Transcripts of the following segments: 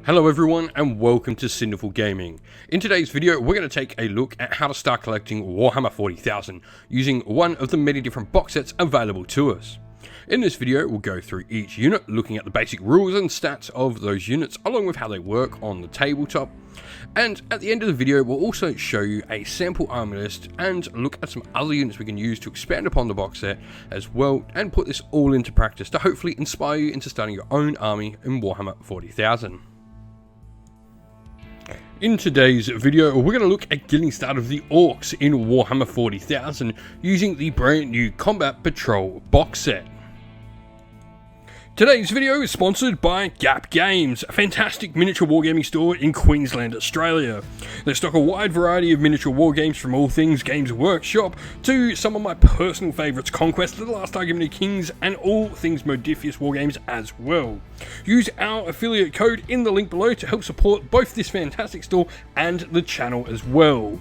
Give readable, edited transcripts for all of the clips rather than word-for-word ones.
Hello everyone and welcome to Cinderful Gaming. In today's video we're going to take a look at how to start collecting Warhammer 40,000 using one of the many different box sets available to us. In this video we'll go through each unit, looking at the basic rules and stats of those units along with how they work on the tabletop. And at the end of the video we'll also show you a sample army list and look at some other units we can use to expand upon the box set as well, and put this all into practice to hopefully inspire you into starting your own army in Warhammer 40,000. In today's video, we're going to look at getting started with the Orks in Warhammer 40,000 using the brand new Combat Patrol box set. Today's video is sponsored by Gap Games, a fantastic miniature wargaming store in Queensland, Australia. They stock a wide variety of miniature wargames from all things Games Workshop to some of my personal favourites, Conquest, The Last Argument of Kings, and all things Modifius wargames as well. Use our affiliate code in the link below to help support both this fantastic store and the channel as well.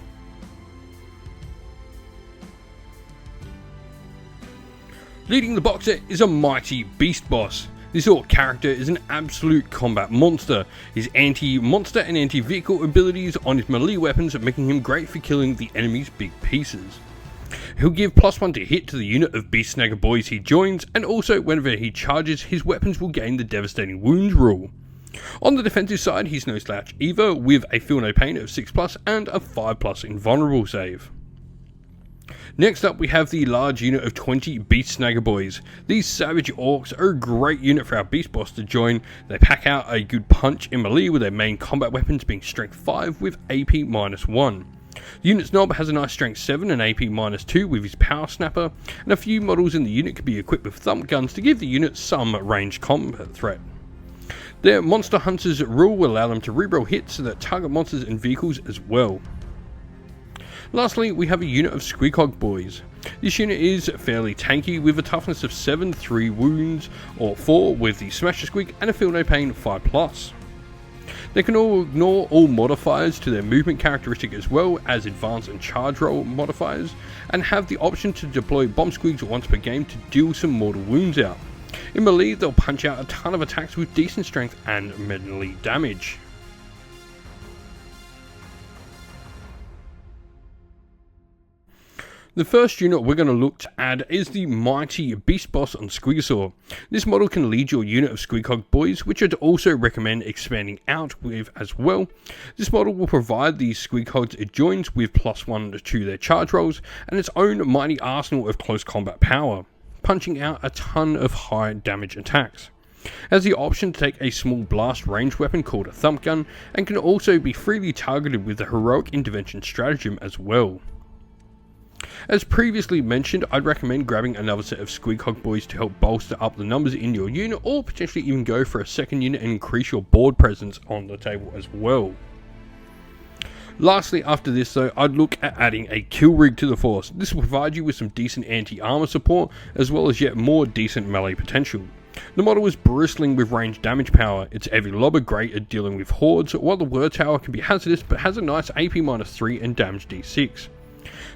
Leading the box set is a mighty beast boss. This Ork character is an absolute combat monster. His anti-monster and anti-vehicle abilities on his melee weapons are making him great for killing the enemy's big pieces. He'll give +1 to hit to the unit of beast snagger boys he joins, and also whenever he charges his weapons will gain the devastating wounds rule. On the defensive side he's no slouch either, with a feel no pain of 6+ and a 5+ invulnerable save. Next up we have the large unit of 20 Beast Snagger Boys. These savage orcs are a great unit for our beast boss to join. They pack out a good punch in melee, with their main combat weapons being strength 5 with AP -1. The unit's knob has a nice strength 7 and AP -2 with his power snapper, and a few models in the unit can be equipped with thump guns to give the unit some ranged combat threat. Their Monster Hunters rule will allow them to reroll hits that target monsters and vehicles as well. Lastly, we have a unit of Squeakhog Boys. This unit is fairly tanky with a toughness of 7, 3 wounds, or 4 with the Smasher Squeak, and a feel no pain 5+. They can all ignore all modifiers to their movement characteristic as well as advance and charge roll modifiers, and have the option to deploy bomb squeaks once per game to deal some mortal wounds out. In melee they'll punch out a ton of attacks with decent strength and melee damage. The first unit we're going to look to add is the mighty beast boss on Squeagosaur. This model can lead your unit of Squeakhog Boys, which I'd also recommend expanding out with as well. This model will provide the Squeakhogs it joins with +1 to their charge rolls and its own mighty arsenal of close combat power, punching out a ton of high damage attacks. Has the option to take a small blast range weapon called a thump gun, and can also be freely targeted with the heroic intervention stratagem as well. As previously mentioned, I'd recommend grabbing another set of Squeakhog Boys to help bolster up the numbers in your unit, or potentially even go for a second unit and increase your board presence on the table as well. Lastly, after this though, I'd look at adding a kill rig to the force. This will provide you with some decent anti-armor support as well as yet more decent melee potential. The model is bristling with range damage power. Its heavy lob are great at dealing with hordes, while the word tower can be hazardous but has a nice AP -3 and damage D6.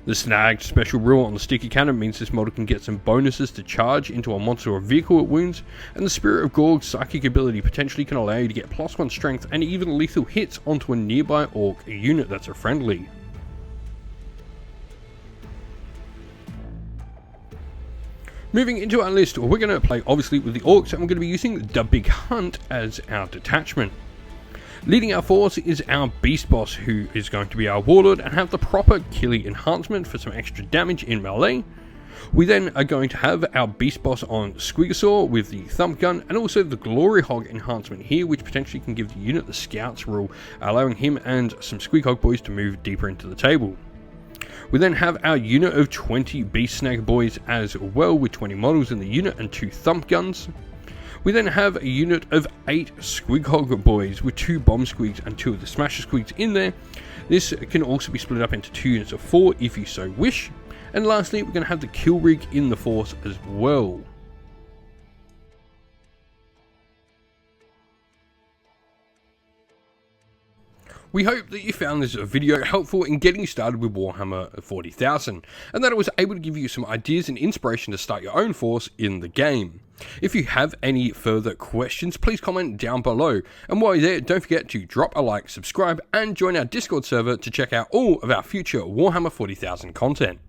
The snagged special rule on the sticky cannon means this model can get some bonuses to charge into a monster or vehicle it wounds, and the Spirit of Gorg's psychic ability potentially can allow you to get +1 strength and even lethal hits onto a nearby orc unit that's a friendly. Moving into our list, we're going to play obviously with the Orks, and we're going to be using the Big Hunt as our detachment. Leading our force is our beast boss, who is going to be our warlord and have the proper killie enhancement for some extra damage in melee. We then are going to have our beast boss on Squeagosaur with the thump gun, and also the glory hog enhancement here, which potentially can give the unit the scouts rule, allowing him and some Squeakhog Boys to move deeper into the table. We then have our unit of 20 beast snagger boys as well, with 20 models in the unit and 2 thump guns. We then have a unit of 8 Squeakhog Boys with 2 bomb squeaks and 2 of the Smasher Squeaks in there. This can also be split up into 2 units of 4 if you so wish. And lastly, we're going to have the kill rig in the force as well. We hope that you found this video helpful in getting started with Warhammer 40,000, and that it was able to give you some ideas and inspiration to start your own force in the game. If you have any further questions, please comment down below, and while you're there, don't forget to drop a like, subscribe, and join our Discord server to check out all of our future Warhammer 40,000 content.